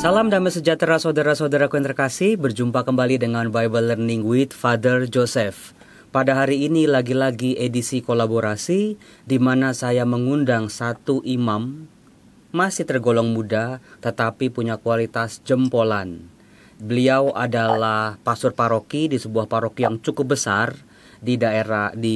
Salam damai sejahtera saudara-saudaraku yang terkasih, berjumpa kembali dengan Bible Learning with Father Joseph. Pada hari ini lagi-lagi edisi kolaborasi di mana saya mengundang satu imam masih tergolong muda tetapi punya kualitas jempolan. Beliau adalah pastor paroki di sebuah paroki yang cukup besar di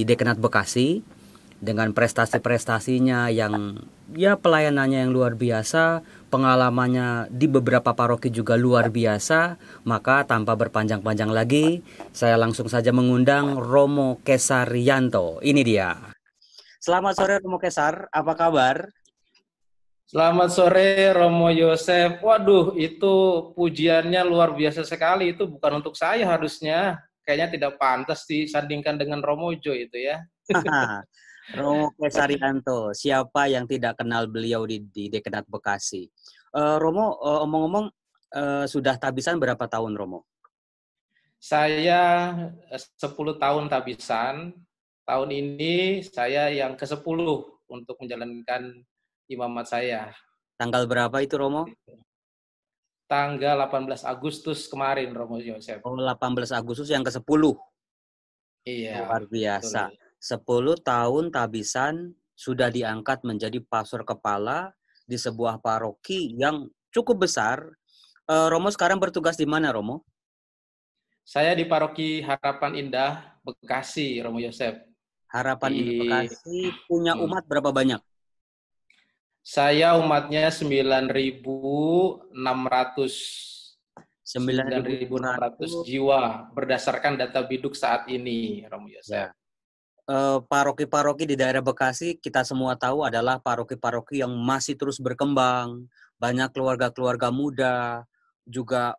Dekanat Bekasi, dengan prestasi-prestasinya yang pelayanannya yang luar biasa, pengalamannya di beberapa paroki juga luar biasa. Maka tanpa berpanjang-panjang lagi, saya langsung saja mengundang Romo Kesaryanto. Ini dia. Selamat sore Romo Kesar, apa kabar? Selamat sore Romo Yosef. Waduh, itu pujiannya luar biasa sekali. Itu bukan untuk saya harusnya. Kayaknya tidak pantas disandingkan dengan Romo Jo itu ya. Romo Kesaryanto, siapa yang tidak kenal beliau di Dekanat Bekasi? Romo, omong-omong, sudah tabisan berapa tahun Romo? Saya 10 tahun tabisan. Tahun ini saya yang ke-10 untuk menjalankan imamat saya. Tanggal berapa itu Romo? Tanggal 18 Agustus kemarin Romo Yosef. Oh, 18 Agustus yang ke-10. Iya. Luar biasa. Betul. 10 tahun tabisan sudah diangkat menjadi pastor kepala di sebuah paroki yang cukup besar. Romo sekarang bertugas di mana, Romo? Saya di Paroki Harapan Indah, Bekasi, Romo Yosef. Harapan Indah Bekasi punya umat berapa banyak? Saya umatnya 9.600 jiwa berdasarkan data biduk saat ini, Romo Yosef. Ya. Paroki-paroki di daerah Bekasi kita semua tahu adalah paroki-paroki yang masih terus berkembang, banyak keluarga-keluarga muda juga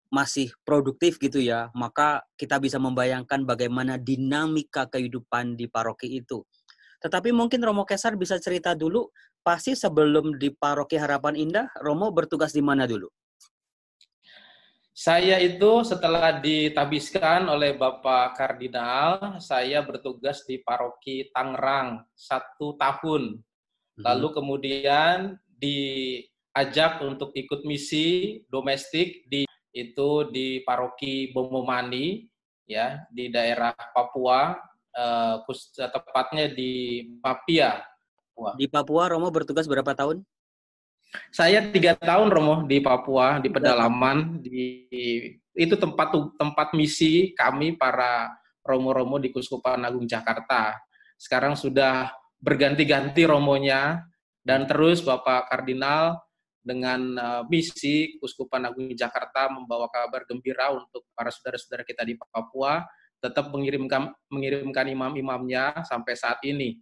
masih produktif gitu ya. Maka kita bisa membayangkan bagaimana dinamika kehidupan di paroki itu. Tetapi mungkin Romo Kesar bisa cerita dulu, pasti sebelum di Paroki Harapan Indah, Romo bertugas di mana dulu? Saya itu setelah ditabiskan oleh Bapak Kardinal, saya bertugas di Paroki Tangerang 1 tahun. Lalu kemudian diajak untuk ikut misi domestik di Paroki Bomomani ya, di daerah Papua, tepatnya di Papia. Di Papua Romo bertugas berapa tahun? Saya 3 tahun Romo di Papua, di pedalaman, itu tempat misi kami para Romo-Romo di Kuskupan Agung Jakarta. Sekarang sudah berganti-ganti romonya, dan terus Bapak Kardinal dengan misi Kuskupan Agung Jakarta membawa kabar gembira untuk para saudara-saudara kita di Papua, tetap mengirimkan imam-imamnya sampai saat ini.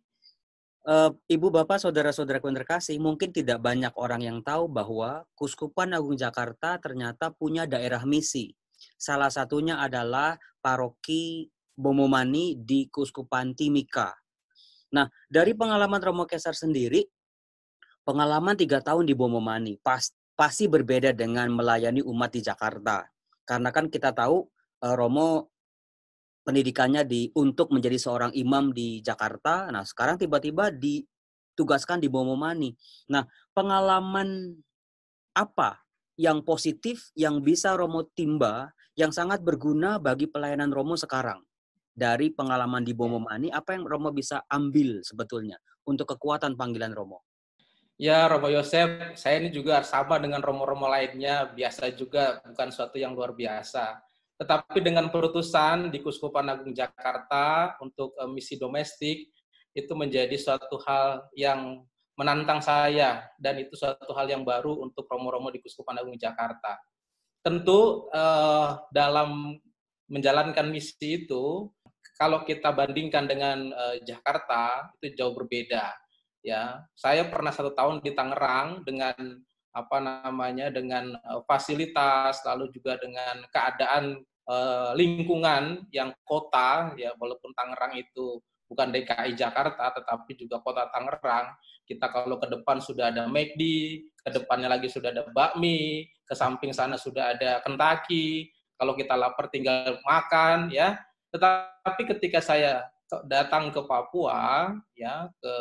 Ibu, Bapak, saudara-saudara yang terkasih, mungkin tidak banyak orang yang tahu bahwa Kuskupan Agung Jakarta ternyata punya daerah misi. Salah satunya adalah Paroki Bomomani di Kuskupan Timika. Nah, dari pengalaman Romo Kesar sendiri, pengalaman 3 tahun di Bomomani pasti berbeda dengan melayani umat di Jakarta. Karena kan kita tahu Romo pendidikannya untuk menjadi seorang imam di Jakarta. Nah, sekarang tiba-tiba ditugaskan di Bomomani. Nah, pengalaman apa yang positif yang bisa Romo timba yang sangat berguna bagi pelayanan Romo sekarang? Dari pengalaman di Bomomani, apa yang Romo bisa ambil sebetulnya untuk kekuatan panggilan Romo? Ya, Romo Yosef, saya ini juga sama dengan Romo-Romo lainnya, biasa juga, bukan suatu yang luar biasa. Tetapi dengan perutusan di Kuskupan Agung Jakarta untuk misi domestik, itu menjadi suatu hal yang menantang saya, dan itu suatu hal yang baru untuk Romo-Romo di Kuskupan Agung Jakarta. Tentu dalam menjalankan misi itu, kalau kita bandingkan dengan Jakarta, itu jauh berbeda. Ya, saya pernah 1 tahun di Tangerang dengan dengan fasilitas, lalu juga dengan keadaan lingkungan yang kota, ya, walaupun Tangerang itu bukan DKI Jakarta, tetapi juga kota Tangerang. Kita kalau ke depan sudah ada McD, ke depannya lagi sudah ada bakmi, ke samping sana sudah ada Kentucky. Kalau kita lapar tinggal makan, ya. Tetapi ketika saya datang ke Papua, ya, ke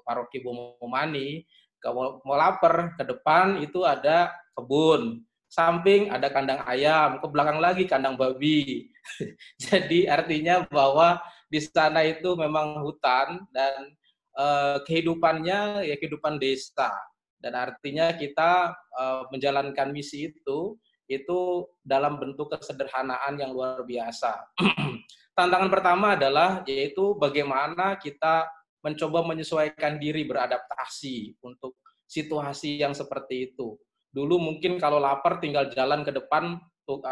Paroki Bomomani, kalau mau lapar ke depan itu ada kebun, samping ada kandang ayam, ke belakang lagi kandang babi. Jadi artinya bahwa di sana itu memang hutan dan kehidupannya ya kehidupan desa. Dan artinya kita menjalankan misi itu dalam bentuk kesederhanaan yang luar biasa. Tantangan pertama adalah yaitu bagaimana kita mencoba menyesuaikan diri beradaptasi untuk situasi yang seperti itu. Dulu mungkin kalau lapar tinggal jalan ke depan untuk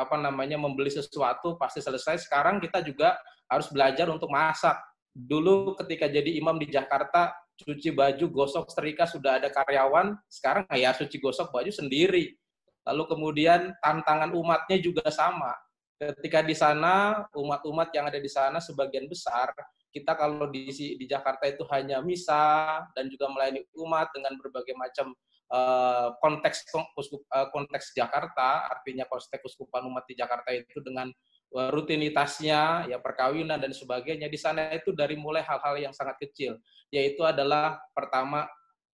membeli sesuatu pasti selesai. Sekarang kita juga harus belajar untuk masak. Dulu ketika jadi imam di Jakarta, cuci baju, gosok, setrika sudah ada karyawan, sekarang ya cuci gosok baju sendiri. Lalu kemudian tantangan umatnya juga sama. Ketika di sana, umat-umat yang ada di sana sebagian besar, kita kalau di Jakarta itu hanya misa dan juga melayani umat dengan berbagai macam konteks Jakarta, artinya konteks keuskupan umat di Jakarta itu dengan rutinitasnya, ya perkawinan dan sebagainya. Di sana itu dari mulai hal-hal yang sangat kecil, yaitu adalah pertama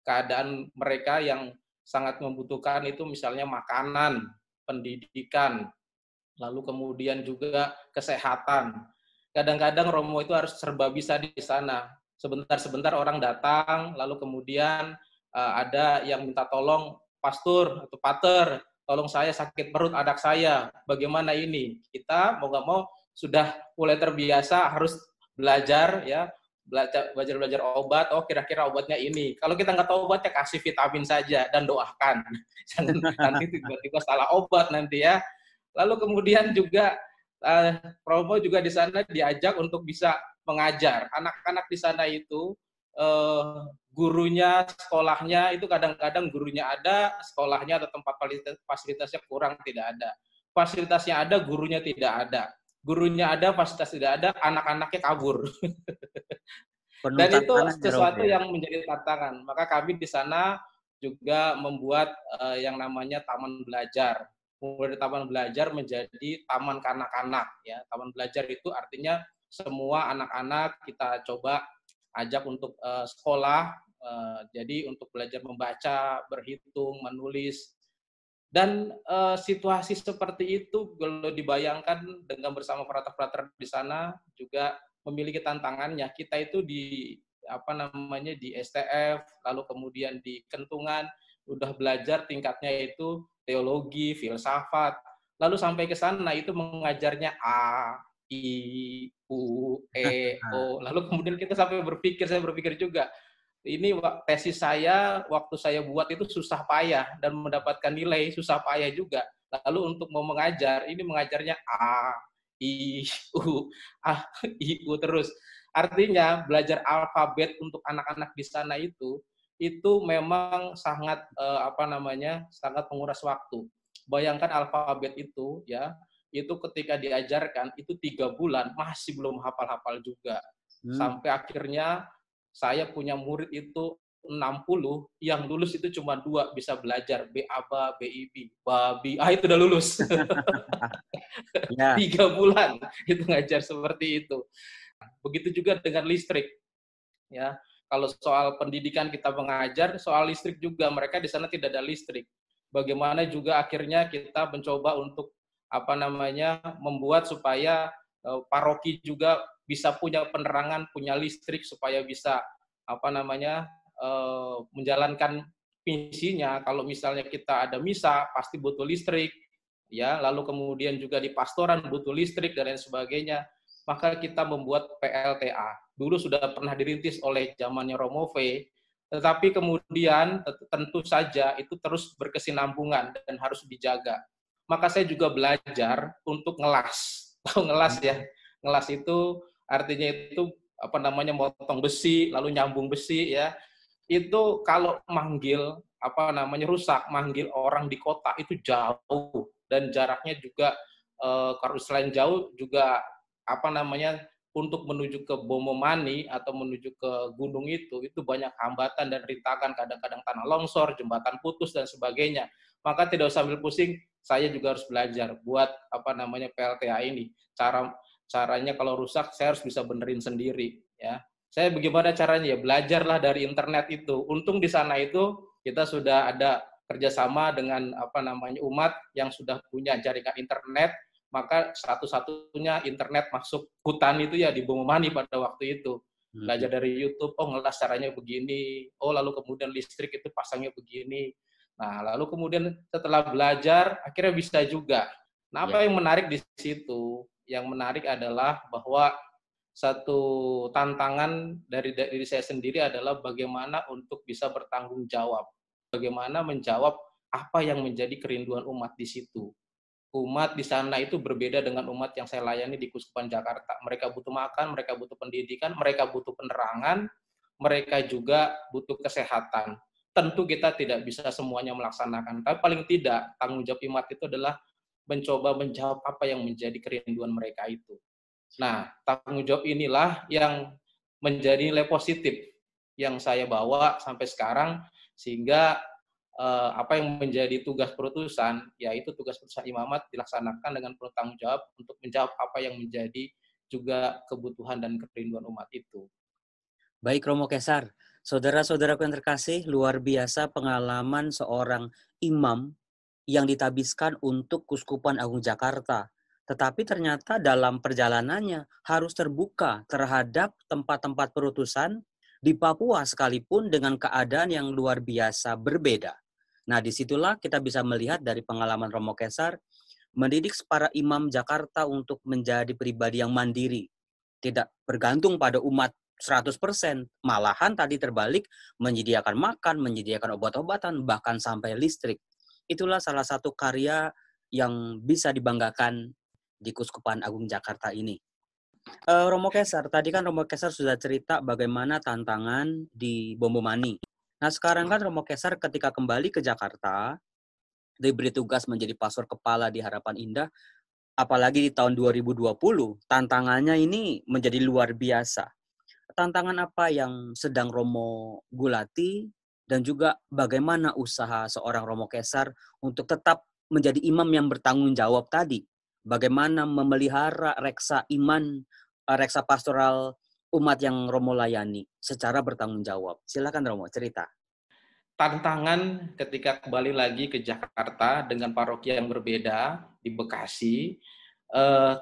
keadaan mereka yang sangat membutuhkan itu misalnya makanan, pendidikan, lalu kemudian juga kesehatan. Kadang-kadang Romo itu harus serba bisa di sana. Sebentar-sebentar orang datang, lalu kemudian ada yang minta tolong, pastor atau pater, tolong saya sakit perut anak saya, bagaimana ini? Kita mau nggak mau sudah mulai terbiasa harus belajar ya, belajar obat. Oh kira-kira obatnya ini. Kalau kita nggak tahu obatnya kasih vitamin saja dan doakan. Jangan nanti tiba-tiba salah obat nanti ya. Lalu kemudian juga Romo juga di sana diajak untuk bisa mengajar. Anak-anak di sana itu gurunya, sekolahnya itu kadang-kadang gurunya ada, sekolahnya atau tempat fasilitasnya kurang, tidak ada. Fasilitasnya ada, gurunya tidak ada. Gurunya ada, fasilitas tidak ada, anak-anaknya kabur. Dan itu sesuatu yang menjadi tantangan. Maka kami di sana juga membuat yang namanya taman belajar. Mulai dari taman belajar menjadi taman kanak-kanak. Ya, taman belajar itu artinya semua anak-anak kita coba ajak untuk sekolah. Jadi untuk belajar membaca, berhitung, menulis. Dan situasi seperti itu kalau dibayangkan dengan bersama frater-frater di sana juga memiliki tantangannya. Kita itu di di STF, lalu kemudian di Kentungan udah belajar tingkatnya itu teologi, filsafat. Lalu sampai ke sana itu mengajarnya A, I, U, E, O. Lalu kemudian kita sampai saya berpikir juga, ini tesis saya waktu saya buat itu susah payah dan mendapatkan nilai susah payah juga. Lalu untuk mau mengajar, ini mengajarnya A, I, U, A, I, U terus. Artinya belajar alfabet untuk anak-anak di sana itu memang sangat sangat menguras waktu. Bayangkan alfabet itu ya, itu ketika diajarkan itu 3 bulan masih belum hafal-hafal juga. Sampai akhirnya saya punya murid itu 60, yang lulus itu cuma 2 bisa belajar, B-A-B-A, B-I-B, babi. Itu udah lulus. Ya. 3 bulan itu ngajar seperti itu. Begitu juga dengan listrik. Ya, kalau soal pendidikan kita mengajar, soal listrik juga mereka di sana tidak ada listrik. Bagaimana juga akhirnya kita mencoba untuk membuat supaya paroki juga bisa punya penerangan, punya listrik supaya bisa menjalankan misinya. Kalau misalnya kita ada misa pasti butuh listrik, ya. Lalu kemudian juga di pastoran butuh listrik dan lain sebagainya. Maka kita membuat PLTA. Dulu sudah pernah dirintis oleh zamannya Romo V, tetapi kemudian tentu saja itu terus berkesinambungan dan harus dijaga. Maka saya juga belajar untuk ngelas. Tahu ngelas ya? Ngelas itu artinya itu motong besi, lalu nyambung besi ya. Itu kalau manggil rusak, manggil orang di kota itu jauh dan jaraknya juga kalau selain jauh juga untuk menuju ke Bomomani atau menuju ke gunung itu banyak hambatan dan rintangan, kadang-kadang tanah longsor, jembatan putus dan sebagainya. Maka tidak usah ambil pusing, saya juga harus belajar buat PLTA ini. Caranya kalau rusak saya harus bisa benerin sendiri ya. Saya bagaimana caranya ya belajarlah dari internet itu. Untung di sana itu kita sudah ada kerjasama dengan umat yang sudah punya jaringan internet, maka satu-satunya internet masuk hutan itu ya di Bomomani pada waktu itu. Belajar dari YouTube, oh ngelas caranya begini, oh lalu kemudian listrik itu pasangnya begini. Nah, lalu kemudian setelah belajar, akhirnya bisa juga. Nah, apa yang menarik di situ? Yang menarik adalah bahwa satu tantangan dari diri saya sendiri adalah bagaimana untuk bisa bertanggung jawab. Bagaimana menjawab apa yang menjadi kerinduan umat di situ. Umat di sana itu berbeda dengan umat yang saya layani di Kuskupan Jakarta. Mereka butuh makan, mereka butuh pendidikan, mereka butuh penerangan, mereka juga butuh kesehatan. Tentu kita tidak bisa semuanya melaksanakan, tapi paling tidak tanggung jawab umat itu adalah mencoba menjawab apa yang menjadi kerinduan mereka itu. Nah, tanggung jawab inilah yang menjadi nilai positif yang saya bawa sampai sekarang, sehingga apa yang menjadi tugas perutusan, yaitu tugas perutusan imamat dilaksanakan dengan penuh tanggung jawab untuk menjawab apa yang menjadi juga kebutuhan dan kerinduan umat itu. Baik Romo Kesar, saudara-saudaraku yang terkasih, luar biasa pengalaman seorang imam yang ditabiskan untuk Kuskupan Agung Jakarta. Tetapi ternyata dalam perjalanannya harus terbuka terhadap tempat-tempat perutusan di Papua sekalipun dengan keadaan yang luar biasa berbeda. Nah, disitulah kita bisa melihat dari pengalaman Romo Kesar, mendidik para imam Jakarta untuk menjadi pribadi yang mandiri, tidak bergantung pada umat 100%, malahan tadi terbalik menyediakan makan, menyediakan obat-obatan, bahkan sampai listrik. Itulah salah satu karya yang bisa dibanggakan di Kuskupan Agung Jakarta ini. Romo Kesar, tadi kan Romo Kesar sudah cerita bagaimana tantangan di Bomomani. Nah sekarang kan Romo Kesar ketika kembali ke Jakarta, diberi tugas menjadi pastor kepala di Harapan Indah, apalagi di tahun 2020, tantangannya ini menjadi luar biasa. Tantangan apa yang sedang Romo gulati dan juga bagaimana usaha seorang Romo Kesar untuk tetap menjadi imam yang bertanggung jawab tadi? Bagaimana memelihara reksa iman, reksa pastoral umat yang Romo layani secara bertanggung jawab? Silakan Romo, cerita. Tantangan ketika kembali lagi ke Jakarta dengan paroki yang berbeda di Bekasi,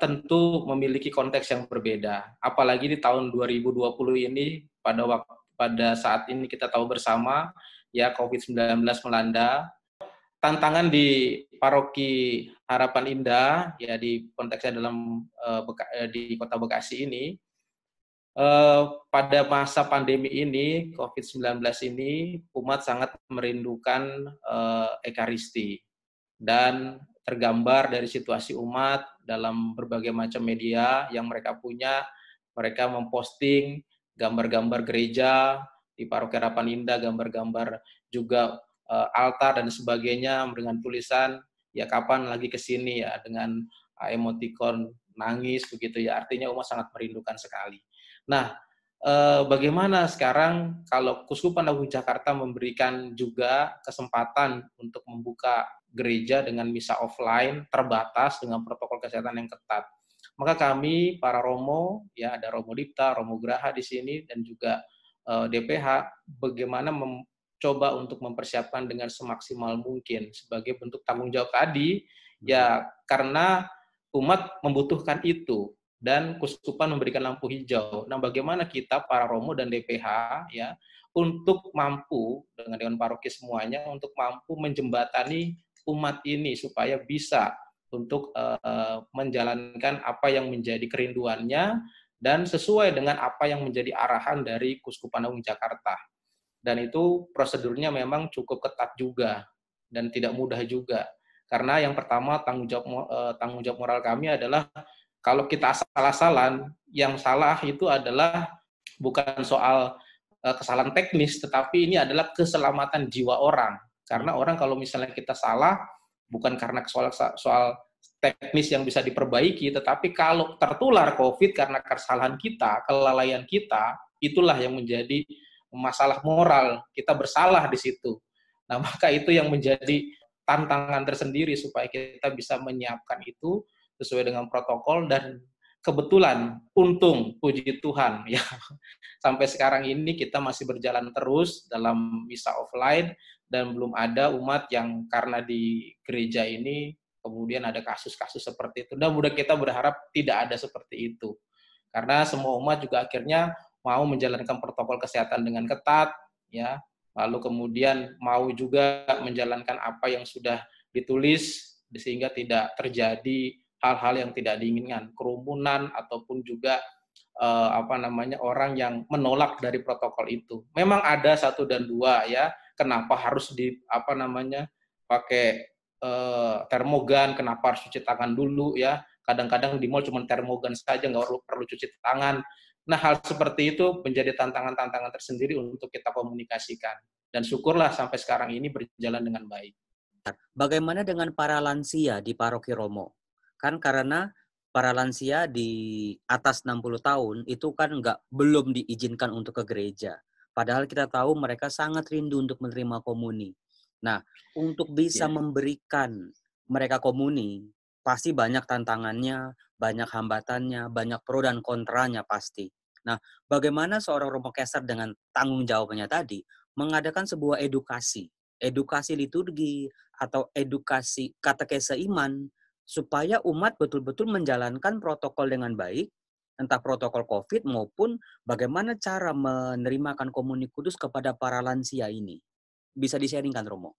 tentu memiliki konteks yang berbeda. Apalagi di tahun 2020 ini, pada saat ini kita tahu bersama, ya COVID-19 melanda. Tantangan di paroki Harapan Indah, ya di konteksnya dalam di Kota Bekasi ini, pada masa pandemi ini, COVID-19 ini, umat sangat merindukan Ekaristi. Dan tergambar dari situasi umat dalam berbagai macam media yang mereka punya, mereka memposting gambar-gambar gereja di Paroki Harapan Indah, gambar-gambar juga altar dan sebagainya dengan tulisan, ya kapan lagi ke sini ya, dengan emoticon nangis begitu ya, artinya umat sangat merindukan sekali. Nah, bagaimana sekarang kalau Kuskupan Agung Jakarta memberikan juga kesempatan untuk membuka gereja dengan misa offline terbatas dengan protokol kesehatan yang ketat. Maka kami para Romo, ya ada Romo Dipta, Romo Graha di sini dan juga DPH, bagaimana mencoba untuk mempersiapkan dengan semaksimal mungkin sebagai bentuk tanggung jawab tadi, ya karena umat membutuhkan itu dan Kuskupan memberikan lampu hijau. Nah, bagaimana kita para Romo dan DPH ya untuk mampu dengan Dewan Paroki semuanya untuk mampu menjembatani umat ini supaya bisa untuk menjalankan apa yang menjadi kerinduannya dan sesuai dengan apa yang menjadi arahan dari Kuskupan Agung Jakarta. Dan itu prosedurnya memang cukup ketat juga dan tidak mudah juga. Karena yang pertama tanggung jawab moral kami adalah kalau kita asal-asalan, yang salah itu adalah bukan soal kesalahan teknis, tetapi ini adalah keselamatan jiwa orang. Karena orang kalau misalnya kita salah, bukan karena soal teknis yang bisa diperbaiki, tetapi kalau tertular COVID karena kesalahan kita, kelalaian kita, itulah yang menjadi masalah moral. Kita bersalah di situ. Nah, maka itu yang menjadi tantangan tersendiri supaya kita bisa menyiapkan itu sesuai dengan protokol dan kebetulan, untung, puji Tuhan, ya sampai sekarang ini kita masih berjalan terus dalam misa offline dan belum ada umat yang karena di gereja ini kemudian ada kasus-kasus seperti itu. Dan mudah kita berharap tidak ada seperti itu. Karena semua umat juga akhirnya mau menjalankan protokol kesehatan dengan ketat, ya. Lalu kemudian mau juga menjalankan apa yang sudah ditulis sehingga tidak terjadi hal-hal yang tidak diinginkan, kerumunan ataupun juga orang yang menolak dari protokol itu. Memang ada satu dan dua ya, kenapa harus pakai termogan, kenapa harus cuci tangan dulu ya. Kadang-kadang di mall cuma termogan saja, nggak perlu cuci tangan. Nah, hal seperti itu menjadi tantangan-tantangan tersendiri untuk kita komunikasikan. Dan syukurlah sampai sekarang ini berjalan dengan baik. Bagaimana dengan para lansia di Paroki Romo? Kan karena para lansia di atas 60 tahun itu kan belum diizinkan untuk ke gereja. Padahal kita tahu mereka sangat rindu untuk menerima komuni. Nah, untuk bisa memberikan mereka komuni, pasti banyak tantangannya, banyak hambatannya, banyak pro dan kontranya pasti. Nah, bagaimana seorang romocaster dengan tanggung jawabnya tadi mengadakan sebuah edukasi liturgi atau edukasi katekese iman supaya umat betul-betul menjalankan protokol dengan baik, entah protokol COVID maupun bagaimana cara menerimakan komuni kudus kepada para lansia ini. Bisa di-sharingkan, Romo?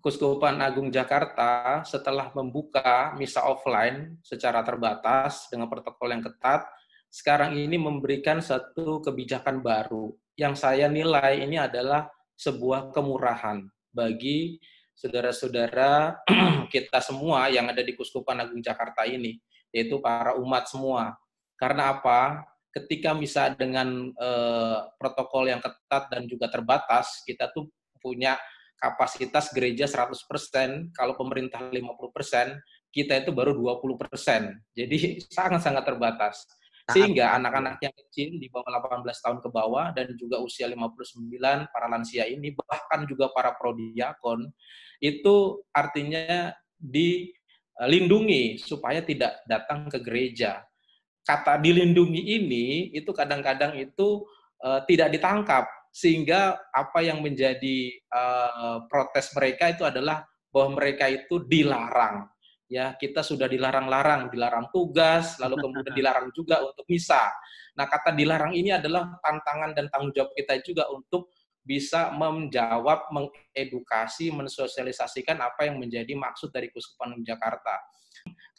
Keuskupan Agung Jakarta setelah membuka misa offline secara terbatas dengan protokol yang ketat, sekarang ini memberikan satu kebijakan baru yang saya nilai ini adalah sebuah kemurahan bagi saudara-saudara kita semua yang ada di Keuskupan Agung Jakarta ini, yaitu para umat semua. Karena apa? Ketika misa dengan protokol yang ketat dan juga terbatas, kita tuh punya kapasitas gereja 100%, kalau pemerintah 50%, kita itu baru 20%. Jadi sangat-sangat terbatas. Sehingga anak-anak yang kecil di bawah 18 tahun ke bawah dan juga usia 59, para lansia ini, bahkan juga para prodiakon, itu artinya dilindungi supaya tidak datang ke gereja. Kata dilindungi ini, itu kadang-kadang itu tidak ditangkap, sehingga apa yang menjadi protes mereka itu adalah bahwa mereka itu dilarang. Ya, kita sudah dilarang tugas, lalu kemudian dilarang juga untuk misa. Nah, kata dilarang ini adalah tantangan dan tanggung jawab kita juga untuk bisa menjawab, mengedukasi, mensosialisasikan apa yang menjadi maksud dari Keuskupan Jakarta.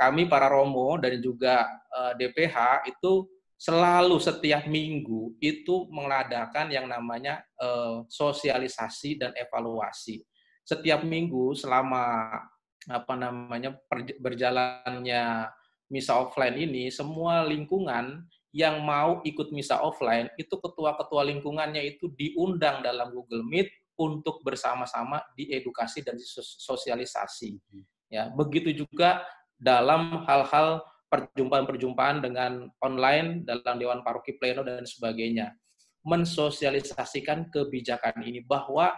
Kami para Romo dan juga DPH itu selalu setiap minggu itu mengadakan yang namanya sosialisasi dan evaluasi. Setiap minggu selama berjalannya misa offline ini, semua lingkungan yang mau ikut misa offline itu ketua-ketua lingkungannya itu diundang dalam Google Meet untuk bersama-sama diedukasi dan disosialisasi. Ya, begitu juga dalam hal-hal perjumpaan-perjumpaan dengan online dalam Dewan Paroki Pleno dan sebagainya. Mensosialisasikan kebijakan ini bahwa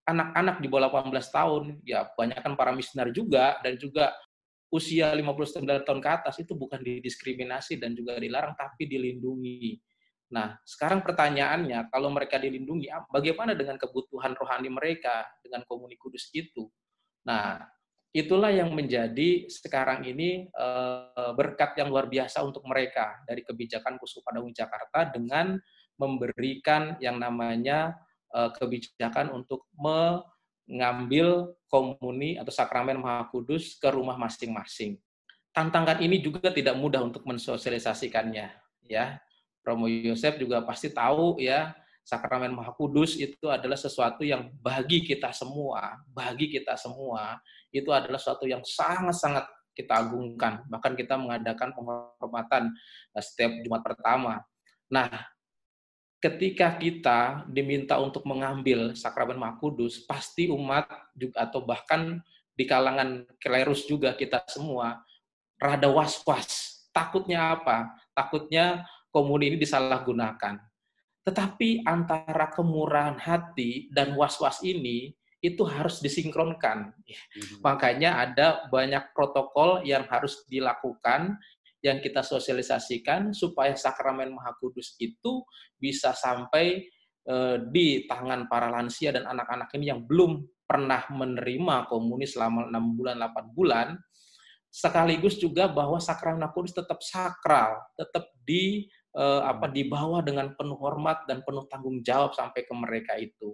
anak-anak di bawah 18 tahun, ya banyakkan para misioner juga, dan juga usia 59 tahun ke atas itu bukan didiskriminasi dan juga dilarang, tapi dilindungi. Nah, sekarang pertanyaannya, kalau mereka dilindungi, bagaimana dengan kebutuhan rohani mereka dengan komuni kudus itu? Nah, itulah yang menjadi sekarang ini berkat yang luar biasa untuk mereka dari kebijakan Keuskupan Agung Jakarta dengan memberikan yang namanya kebijakan untuk mengambil komuni atau sakramen Maha Kudus ke rumah masing-masing. Tantangan ini juga tidak mudah untuk mensosialisasikannya, ya. Romo Yosef juga pasti tahu ya, sakramen Maha Kudus itu adalah sesuatu yang bagi kita semua itu adalah sesuatu yang sangat-sangat kita agungkan. Bahkan kita mengadakan penghormatan setiap Jumat pertama. Nah, ketika kita diminta untuk mengambil sakramen Maha Kudus, pasti umat juga atau bahkan di kalangan klerus juga kita semua rada was-was. Takutnya apa? Takutnya komuni ini disalahgunakan. Tetapi antara kemurahan hati dan was-was ini itu harus disinkronkan. Makanya ada banyak protokol yang harus dilakukan, yang kita sosialisasikan supaya sakramen Maha Kudus itu bisa sampai di tangan para lansia dan anak-anak ini yang belum pernah menerima komuni selama 6 bulan, 8 bulan, sekaligus juga bahwa sakramental kudus tetap sakral, tetap dibawa dengan penuh hormat dan penuh tanggung jawab sampai ke mereka itu.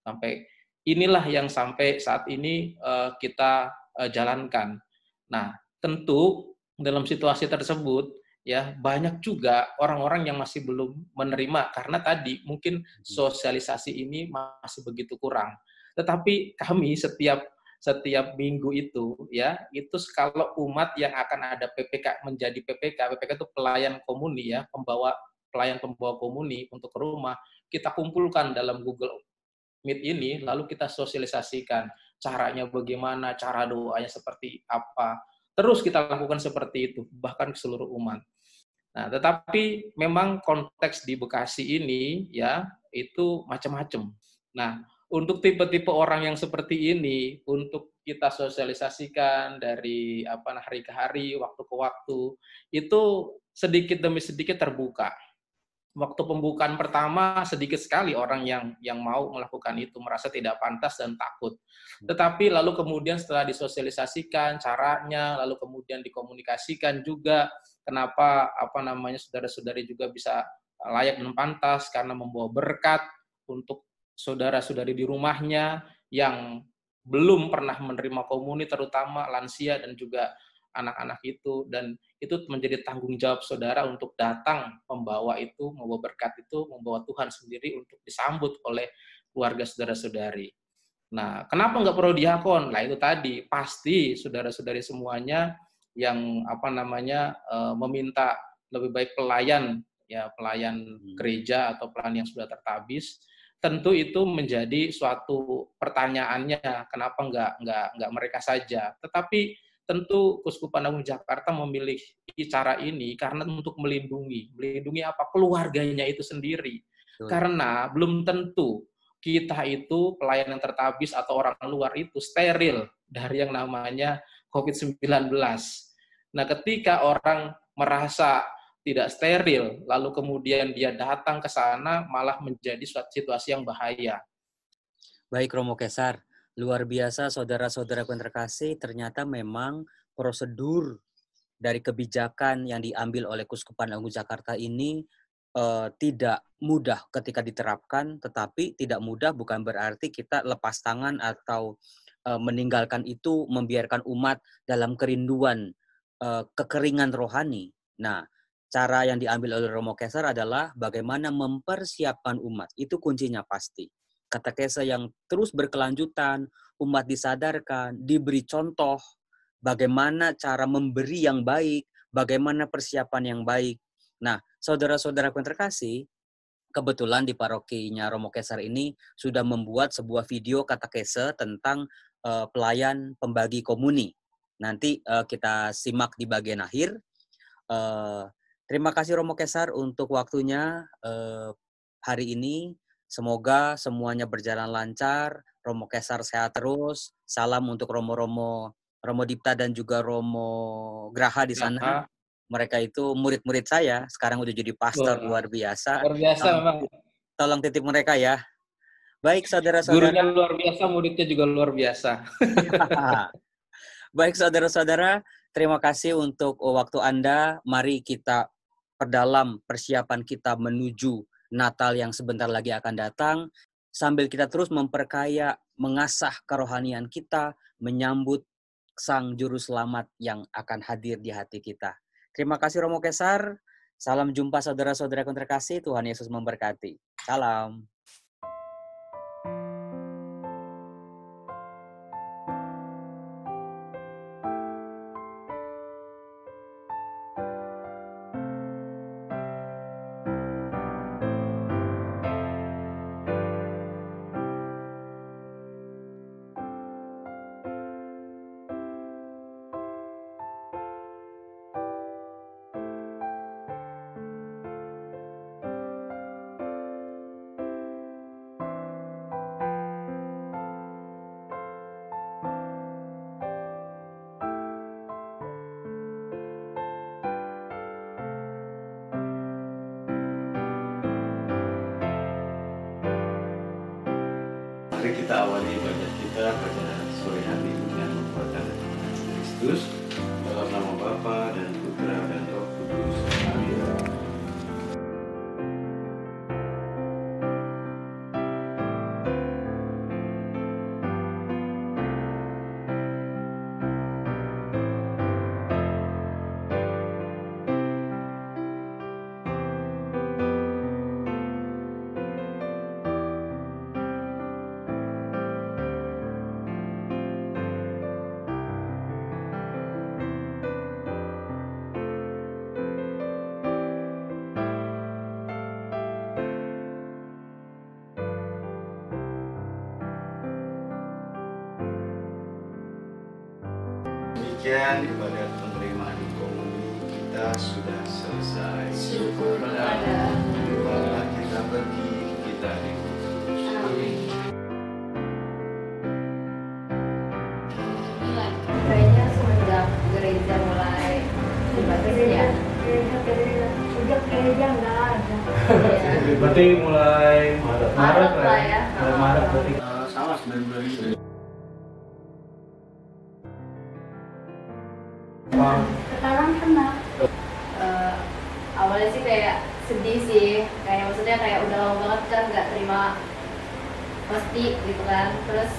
Sampai inilah yang sampai saat ini kita jalankan. Nah, tentu dalam situasi tersebut ya banyak juga orang-orang yang masih belum menerima karena tadi mungkin sosialisasi ini masih begitu kurang. Tetapi kami setiap minggu itu ya itu kalau umat yang akan ada PPK menjadi PPK itu pelayan komuni ya, pelayan pembawa komuni untuk ke rumah, kita kumpulkan dalam Google Meet ini, lalu kita sosialisasikan caranya bagaimana, cara doanya seperti apa. Terus kita lakukan seperti itu, bahkan ke seluruh umat. Nah, tetapi memang konteks di Bekasi ini ya itu macam-macam. Nah, untuk tipe-tipe orang yang seperti ini, untuk kita sosialisasikan dari hari ke hari, waktu ke waktu, itu sedikit demi sedikit terbuka. Waktu pembukaan pertama sedikit sekali orang yang mau melakukan itu, merasa tidak pantas dan takut. Tetapi lalu kemudian setelah disosialisasikan caranya, lalu kemudian dikomunikasikan juga kenapa saudara-saudari juga bisa layak dan pantas karena membawa berkat untuk saudara-saudari di rumahnya yang belum pernah menerima komuni, terutama lansia dan juga anak-anak itu, dan itu menjadi tanggung jawab saudara untuk datang membawa berkat itu, membawa Tuhan sendiri untuk disambut oleh keluarga saudara-saudari. Nah, kenapa nggak prodiakon? Nah, itu tadi, pasti saudara-saudari semuanya yang meminta lebih baik pelayan gereja atau pelayan yang sudah tertabis, tentu itu menjadi suatu pertanyaannya, kenapa nggak mereka saja. Tetapi tentu Keuskupan Agung Jakarta memilih cara ini karena untuk melindungi apa keluarganya itu sendiri. Betul. Karena belum tentu kita itu pelayan yang tertabis atau orang luar itu steril dari yang namanya COVID-19. Nah, ketika orang merasa tidak steril, lalu kemudian dia datang ke sana malah menjadi suatu situasi yang bahaya. Baik Romo Kesar, luar biasa saudara-saudaraku yang terkasih, ternyata memang prosedur dari kebijakan yang diambil oleh Keuskupan Agung Jakarta ini tidak mudah ketika diterapkan, tetapi tidak mudah bukan berarti kita lepas tangan atau meninggalkan itu, membiarkan umat dalam kerinduan kekeringan rohani. Nah, cara yang diambil oleh Romo Kesar adalah bagaimana mempersiapkan umat. Itu kuncinya pasti. Katekese yang terus berkelanjutan, umat disadarkan, diberi contoh, bagaimana cara memberi yang baik, bagaimana persiapan yang baik. Nah, saudara-saudara yang terkasih, kebetulan di parokinya Romo Kesar ini sudah membuat sebuah video katekese tentang pelayan pembagi komuni. Nanti kita simak di bagian akhir. Terima kasih Romo Kesar untuk waktunya hari ini. Semoga semuanya berjalan lancar, Romo Kesar sehat terus. Salam untuk Romo Dipta dan juga Romo Graha di sana. Mereka itu murid-murid saya, sekarang udah jadi pastor. Luar biasa. Luar biasa memang. Tolong titip mereka ya. Baik saudara-saudara. Gurunya luar biasa, muridnya juga luar biasa. Baik saudara-saudara, terima kasih untuk waktu Anda. Mari kita perdalam persiapan kita menuju Natal yang sebentar lagi akan datang, sambil kita terus memperkaya, mengasah kerohanian kita, menyambut Sang Juru Selamat yang akan hadir di hati kita. Terima kasih Romo Kesar. Salam jumpa saudara-saudara yang terkasih. Tuhan Yesus memberkati. Salam. Mari kita awali ibadah kita pada sore hari ini dengan memperkuatkan Kristus dalam nama Bapa dan Putra dan Roh Kudus. Amin. Demikian ibadat penerimaan komuni kita sudah selesai. Syukur kepada Marilah kita pergi, kita dikutus. Amin. Kayaknya semenjak gereja mulai dibatasi ya. Sejak gereja nggak ada. Berarti mulai Maret lah ya. Mulai Maret berarti. Sama 9 bulan ini. Sekarang kena. Awalnya sih kayak sedih sih, kayak maksudnya kayak udah lama banget kan nggak terima pasti gitu kan. Terus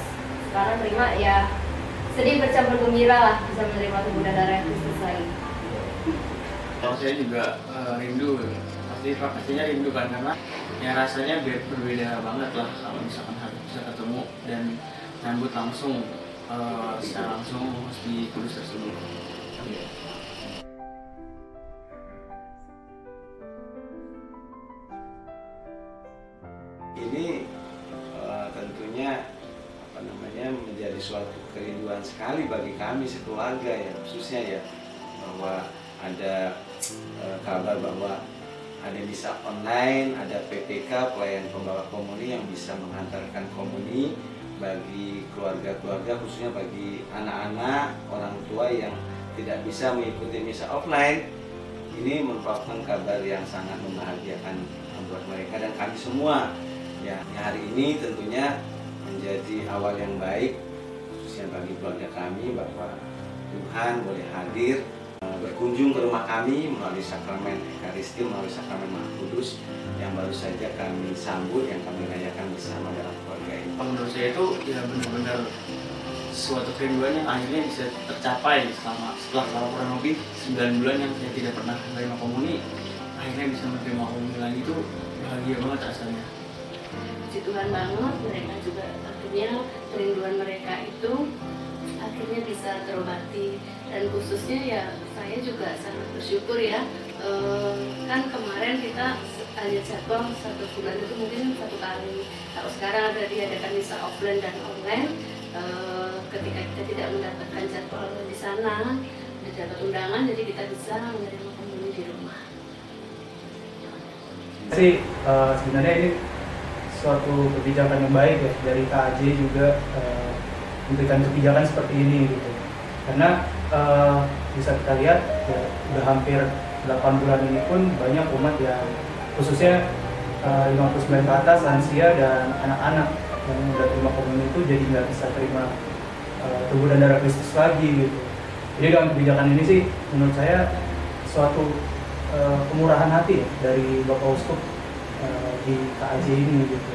sekarang terima ya sedih bercampur gembira lah bisa menerima tubuh dan darah Kristus lagi. Kalau saya juga rindu, pastinya rindu kan, karena ya rasanya berbeda banget lah kalau misalkan harus bisa ketemu dan nyambut langsung secara langsung di kudus tersebut. Ini tentunya menjadi suatu kerinduan sekali bagi kami sekeluarga ya, khususnya ya, bahwa ada kabar bahwa ada misa online, ada PPK pelayan pembawa komuni yang bisa menghantarkan komuni bagi keluarga-keluarga, khususnya bagi anak-anak, orang tua yang tidak bisa mengikuti misa offline. Ini merupakan kabar yang sangat membahagiakan buat mereka dan kami semua. Ya, hari ini tentunya menjadi awal yang baik khususnya bagi keluarga kami bahwa Tuhan boleh hadir berkunjung ke rumah kami melalui sakramen Ekaristi, melalui sakramen Maha Kudus yang baru saja kami sambut, yang kami rayakan bersama dalam keluarga ini. Menurut saya itu ya benar-benar suatu kerinduan yang akhirnya bisa tercapai setelah kurang lebih 9 bulan yang saya tidak pernah menerima komuni, akhirnya bisa menerima komuni lagi, itu bahagia banget rasanya. Puji Tuhan banget, mereka juga akhirnya kerinduan mereka itu akhirnya bisa terobati. Dan khususnya ya saya juga sangat bersyukur ya, kan kemarin kita hanya jadwal 1 bulan itu mungkin 1 kali. Kalau sekarang ada diadakan misa offline dan online, ketika kita tidak mendapatkan jadwal di sana, tidak dapat undangan, jadi kita bisa menerima komuni di rumah. Sih sebenarnya ini suatu kebijakan yang baik ya dari KAJ juga memberikan kebijakan seperti ini gitu. Karena bisa kita lihat ya, udah hampir 8 bulan ini pun banyak umat yang khususnya 59 ke atas, lansia dan anak-anak yang udah terima komuni itu jadi nggak bisa terima tubuh dan darah Kristus lagi gitu. Jadi dengan kebijakan ini sih menurut saya suatu kemurahan hati ya, dari Bapak Uskup di KAJ ini gitu.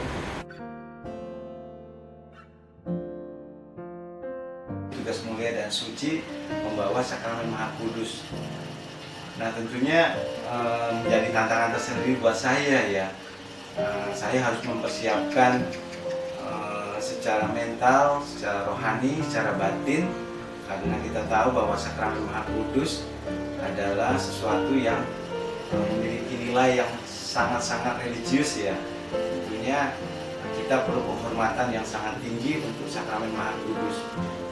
Tugas mulia dan suci membawa sakramen Maha Kudus. Nah tentunya menjadi tantangan tersendiri buat saya ya. Saya harus mempersiapkan secara mental, secara rohani, secara batin, karena kita tahu bahwa sakramen Maha Kudus adalah sesuatu yang memiliki nilai yang sangat-sangat religius ya. Tentunya kita perlu penghormatan yang sangat tinggi untuk sakramen Maha Kudus.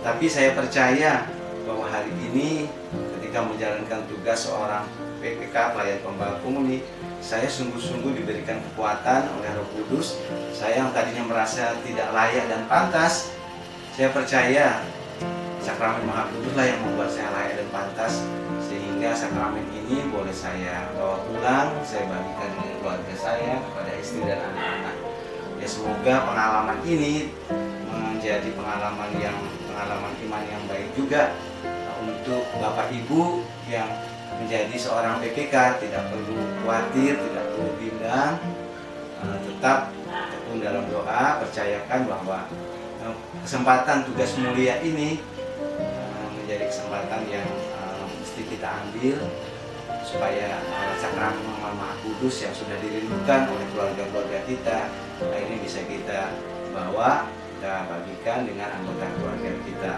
Tapi saya percaya bahwa hari ini ketika menjalankan tugas seorang PPK pelayan pembawa komuni, saya sungguh-sungguh diberikan kekuatan oleh Roh Kudus. Saya yang tadinya merasa tidak layak dan pantas, saya percaya sakramen Maha Kudus lah yang membuat saya layak dan pantas, sehingga sakramen ini boleh saya bawa pulang, saya bagikan dengan keluarga saya, kepada istri dan anak-anak. Ya semoga pengalaman ini menjadi pengalaman iman yang baik juga untuk Bapak Ibu yang menjadi seorang PPK. Tidak perlu khawatir, tidak perlu bimbang, tetap tekun dalam doa, percayakan bahwa kesempatan tugas mulia ini menjadi kesempatan yang mesti kita ambil supaya sakramen Maha Kudus yang sudah dirindukan oleh keluarga-keluarga kita ini bisa kita bawa, kita bagikan dengan anggota keluarga kita.